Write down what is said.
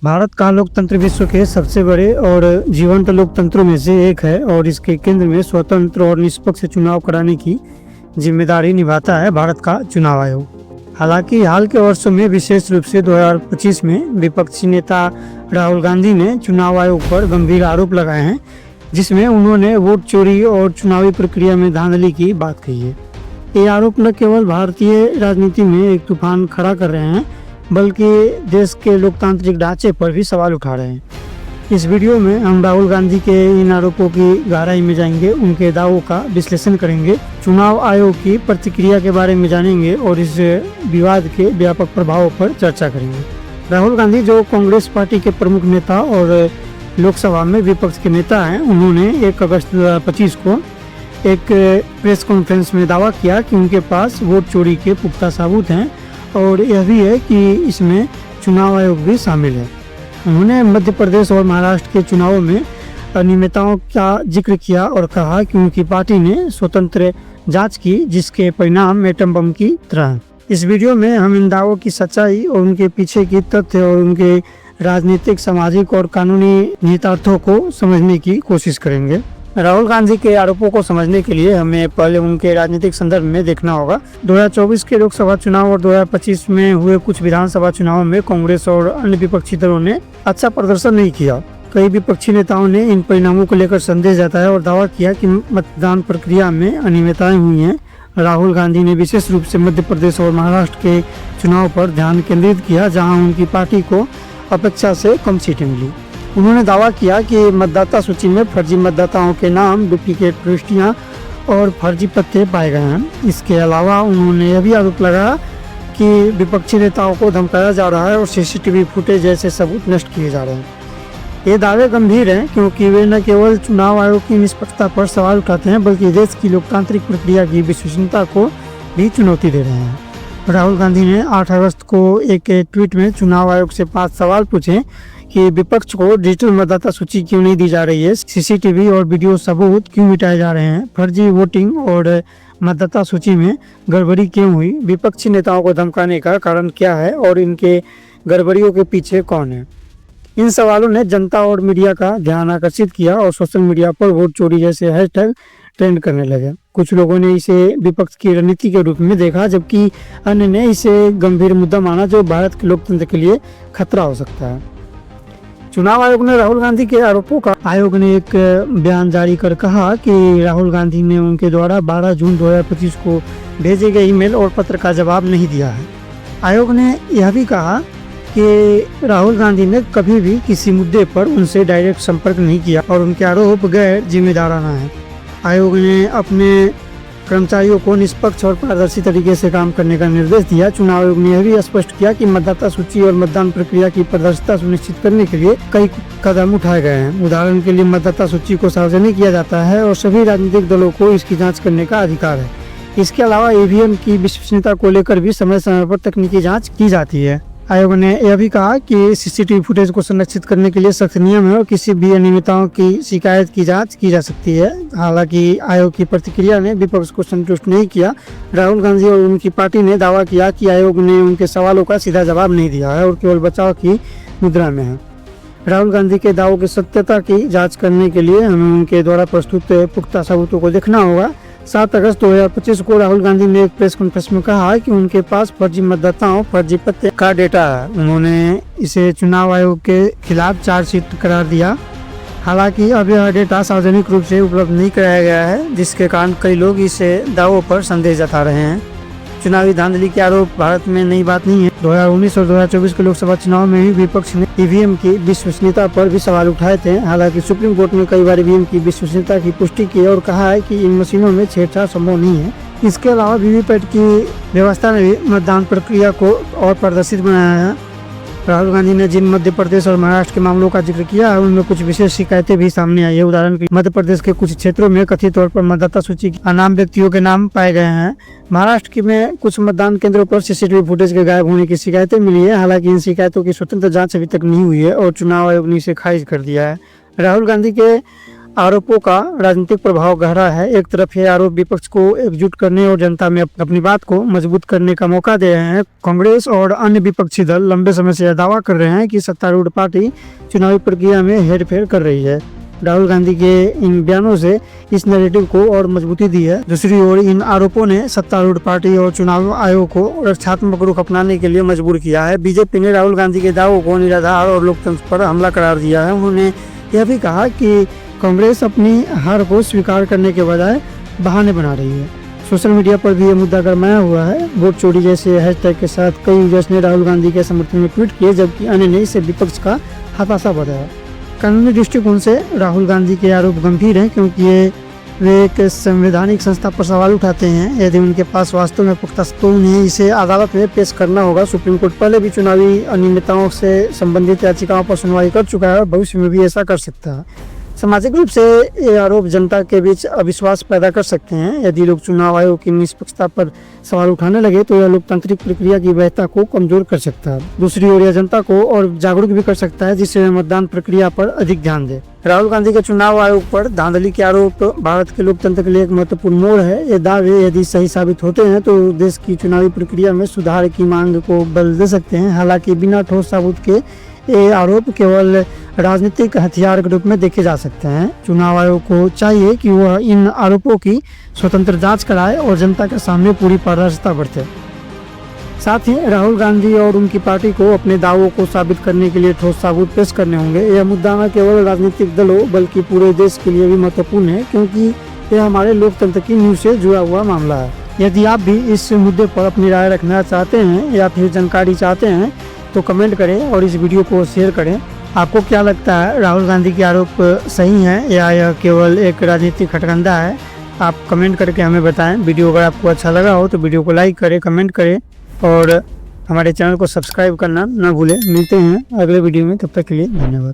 भारत का लोकतंत्र विश्व के सबसे बड़े और जीवंत लोकतंत्रों में से एक है और इसके केंद्र में स्वतंत्र और निष्पक्ष चुनाव कराने की जिम्मेदारी निभाता है भारत का चुनाव आयोग। हालांकि हाल के वर्षों में विशेष रूप से 2025 में विपक्षी नेता राहुल गांधी ने चुनाव आयोग पर गंभीर आरोप लगाए हैं, जिसमें उन्होंने वोट चोरी और चुनावी प्रक्रिया में धांधली की बात कही है। ये आरोप न केवल भारतीय राजनीति में एक तूफान खड़ा कर रहे हैं, बल्कि देश के लोकतांत्रिक ढांचे पर भी सवाल उठा रहे हैं। इस वीडियो में हम राहुल गांधी के इन आरोपों की गहराई में जाएंगे, उनके दावों का विश्लेषण करेंगे, चुनाव आयोग की प्रतिक्रिया के बारे में जानेंगे और इस विवाद के व्यापक प्रभावों पर चर्चा करेंगे। राहुल गांधी, जो कांग्रेस पार्टी के प्रमुख नेता और लोकसभा में विपक्ष के नेता हैं, उन्होंने 1 अगस्त 2025 को एक प्रेस कॉन्फ्रेंस में दावा किया कि उनके पास वोट चोरी के पुख्ता सबूत हैं और यह भी है कि इसमें चुनाव आयोग भी शामिल है। उन्होंने मध्य प्रदेश और महाराष्ट्र के चुनावों में अनियमितताओं का जिक्र किया और कहा कि उनकी पार्टी ने स्वतंत्र जांच की, जिसके परिणाम एटम बम की तरह। इस वीडियो में हम इन दावों की सच्चाई और उनके पीछे की तथ्य और उनके राजनीतिक, सामाजिक और कानूनी निहितार्थों को समझने की कोशिश करेंगे। राहुल गांधी के आरोपों को समझने के लिए हमें पहले उनके राजनीतिक संदर्भ में देखना होगा। 2024 के लोकसभा चुनाव और 2025 में हुए कुछ विधानसभा चुनावों में कांग्रेस और अन्य विपक्षी दलों ने अच्छा प्रदर्शन नहीं किया। कई विपक्षी नेताओं ने इन परिणामों को लेकर संदेश जताया और दावा किया कि मतदान प्रक्रिया में अनियमितताएं हुई हैं। राहुल गांधी ने विशेष रूप से मध्य प्रदेश और महाराष्ट्र के चुनाव पर ध्यान केंद्रित किया, जहाँ उनकी पार्टी को अपेक्षा से कम सीटें मिली। उन्होंने दावा किया कि मतदाता सूची में फर्जी मतदाताओं के नाम, डुप्लीकेट प्रविष्टियां और फर्जी पत्ते पाए गए हैं। इसके अलावा उन्होंने यह भी आरोप लगाया कि विपक्षी नेताओं को धमकाया जा रहा है और सीसीटीवी फुटेज जैसे सबूत नष्ट किए जा रहे हैं। ये दावे गंभीर हैं क्योंकि वे न केवल चुनाव आयोग की निष्पक्षता पर सवाल उठाते हैं, बल्कि देश की लोकतांत्रिक प्रक्रिया की विश्वसनीयता को भी चुनौती दे रहे हैं। राहुल गांधी ने 8 अगस्त को एक ट्वीट में चुनाव आयोग से 5 सवाल पूछे कि विपक्ष को डिजिटल मतदाता सूची क्यों नहीं दी जा रही है, सीसीटीवी और वीडियो सबूत क्यों मिटाए जा रहे हैं, फर्जी वोटिंग और मतदाता सूची में गड़बड़ी क्यों हुई, विपक्षी नेताओं को धमकाने का कारण क्या है और इनके गड़बड़ियों के पीछे कौन है। इन सवालों ने जनता और मीडिया का ध्यान आकर्षित किया और सोशल मीडिया पर वोट चोरी जैसे हैशटैग ट्रेंड करने लगे। कुछ लोगों ने इसे विपक्ष की रणनीति के रूप में देखा, जबकि अन्य ने इसे गंभीर मुद्दा माना जो भारत के लोकतंत्र के लिए खतरा हो सकता है। चुनाव आयोग ने राहुल गांधी के आरोपों का आयोग ने एक बयान जारी कर कहा कि राहुल गांधी ने उनके द्वारा 12 जून 2025 को भेजे गए ईमेल और पत्र का जवाब नहीं दिया है। आयोग ने यह भी कहा कि राहुल गांधी ने कभी भी किसी मुद्दे पर उनसे डायरेक्ट संपर्क नहीं किया और उनके आरोप गैर जिम्मेदाराना है। आयोग ने अपने कर्मचारियों को निष्पक्ष और पारदर्शी तरीके से काम करने का निर्देश दिया। चुनाव आयोग ने यह भी स्पष्ट किया कि मतदाता सूची और मतदान प्रक्रिया की पारदर्शिता सुनिश्चित करने के लिए कई कदम उठाए गए हैं। उदाहरण के लिए मतदाता सूची को सार्वजनिक किया जाता है और सभी राजनीतिक दलों को इसकी जांच करने का अधिकार है। इसके अलावा ईवीएम की विश्वसनीयता को लेकर भी समय समय पर तकनीकी जाँच की जाती है। आयोग ने यह भी कहा कि सीसीटीवी फुटेज को संरक्षित करने के लिए सख्त नियम है और किसी भी अनियमितताओं की शिकायत की जांच की जा सकती है। हालांकि आयोग की प्रतिक्रिया ने विपक्ष को संतुष्ट नहीं किया। राहुल गांधी और उनकी पार्टी ने दावा किया कि आयोग ने उनके सवालों का सीधा जवाब नहीं दिया है और केवल बचाव की मुद्रा में है। राहुल गांधी के दावों की सत्यता की जाँच करने के लिए हमें उनके द्वारा प्रस्तुत पुख्ता सबूतों को देखना होगा। 7 अगस्त 2025 को राहुल गांधी ने एक प्रेस कॉन्फ्रेंस में कहा कि उनके पास फर्जी मतदाताओं, फर्जी पत्ते का डेटा है। उन्होंने इसे चुनाव आयोग के खिलाफ चार्जशीट करार दिया। हालांकि अब यह डेटा सार्वजनिक रूप से उपलब्ध नहीं कराया गया है, जिसके कारण कई लोग इस दावों पर संदेह जता रहे हैं। चुनावी धांधली के आरोप भारत में नई बात नहीं है। 2019 और 2024 के लोकसभा चुनाव में ही विपक्ष ने ईवीएम की विश्वसनीयता पर भी सवाल उठाए थे। हालांकि सुप्रीम कोर्ट ने कई बार ईवीएम की विश्वसनीयता की पुष्टि की और कहा है कि इन मशीनों में छेड़छाड़ संभव नहीं है। इसके अलावा वीवीपैट की व्यवस्था ने भी मतदान प्रक्रिया को और पारदर्शी बनाया है। राहुल गांधी ने जिन मध्य प्रदेश और महाराष्ट्र के मामलों का जिक्र किया है, उनमें कुछ विशेष शिकायतें भी सामने आई है। उदाहरण के लिए मध्य प्रदेश के कुछ क्षेत्रों में कथित तौर पर मतदाता सूची के अनाम व्यक्तियों के नाम पाए गए हैं। महाराष्ट्र में कुछ मतदान केंद्रों पर सीसीटीवी फुटेज के गायब होने की शिकायतें मिली है। हालांकि इन शिकायतों की स्वतंत्र जांच अभी तक नहीं हुई है और चुनाव आयोग ने इसे खारिज कर दिया है। राहुल गांधी के आरोपों का राजनीतिक प्रभाव गहरा है। एक तरफ ये आरोप विपक्ष को एकजुट करने और जनता में अपनी बात को मजबूत करने का मौका दे रहे हैं। कांग्रेस और अन्य विपक्षी दल लंबे समय से यह दावा कर रहे हैं कि सत्तारूढ़ पार्टी चुनावी प्रक्रिया में हेरफेर कर रही है। राहुल गांधी के इन बयानों से इस नैरेटिव को और मजबूती दी है। दूसरी ओर इन आरोपों ने सत्तारूढ़ पार्टी और चुनाव आयोग को रक्षात्मक रुख अपनाने के लिए मजबूर किया है। बीजेपी ने राहुल गांधी के दावों को निराधार और लोकतंत्र पर हमला करार दिया है। उन्होंने यह भी कहा कि कांग्रेस अपनी हार को स्वीकार करने के बजाय बहाने बना रही है। सोशल मीडिया पर भी ये मुद्दा गरमाया हुआ है। वोट चोरी जैसे हैशटैग के साथ कई यूजर्स ने राहुल गांधी के समर्थन में ट्वीट किए, जबकि अन्य ने इसे विपक्ष का हताशा बताया। कानूनी दृष्टिकोण से राहुल गांधी के आरोप गंभीर हैं, क्योंकि वे एक संवैधानिक संस्था पर सवाल उठाते हैं। यदि उनके पास वास्तव में पुख्ता तो उन्हें इसे अदालत में पेश करना होगा। सुप्रीम कोर्ट पहले भी चुनावी अनियमितताओं से संबंधित याचिकाओं पर सुनवाई कर चुका है और भविष्य में भी ऐसा कर सकता है। सामाजिक रूप से ये आरोप जनता के बीच अविश्वास पैदा कर सकते हैं। यदि लोग चुनाव आयोग की निष्पक्षता पर सवाल उठाने लगे तो यह लोकतांत्रिक प्रक्रिया की वैधता को कमजोर कर सकता है। दूसरी ओर यह जनता को और जागरूक भी कर सकता है, जिससे वे मतदान प्रक्रिया पर अधिक ध्यान दे। राहुल गांधी के चुनाव आयोग पर धांधली के आरोप भारत के लोकतंत्र के लिए एक महत्वपूर्ण मोड़ है। ये दावे यदि सही साबित होते हैं तो देश की चुनावी प्रक्रिया में सुधार की मांग को बल दे सकते हैं। हालांकि बिना ठोस सबूत के ये आरोप केवल राजनीतिक हथियार के रूप में देखे जा सकते हैं। चुनाव आयोग को चाहिए कि वह इन आरोपों की स्वतंत्र जांच कराए और जनता के सामने पूरी पारदर्शिता बरते। साथ ही राहुल गांधी और उनकी पार्टी को अपने दावों को साबित करने के लिए ठोस सबूत पेश करने होंगे। यह मुद्दा न केवल राजनीतिक दलों बल्कि पूरे देश के लिए भी महत्वपूर्ण है, क्योंकि यह हमारे लोकतंत्र की नींव से जुड़ा हुआ मामला है। यदि आप भी इस मुद्दे पर अपनी राय रखना चाहते हैं या फिर जानकारी चाहते हैं तो कमेंट करें और इस वीडियो को शेयर करें। आपको क्या लगता है, राहुल गांधी के आरोप सही हैं या यह केवल एक राजनीतिक हथकंडा है? आप कमेंट करके हमें बताएं। वीडियो अगर आपको अच्छा लगा हो तो वीडियो को लाइक करें, कमेंट करें और हमारे चैनल को सब्सक्राइब करना न भूलें। मिलते हैं अगले वीडियो में, तब तक के लिए धन्यवाद।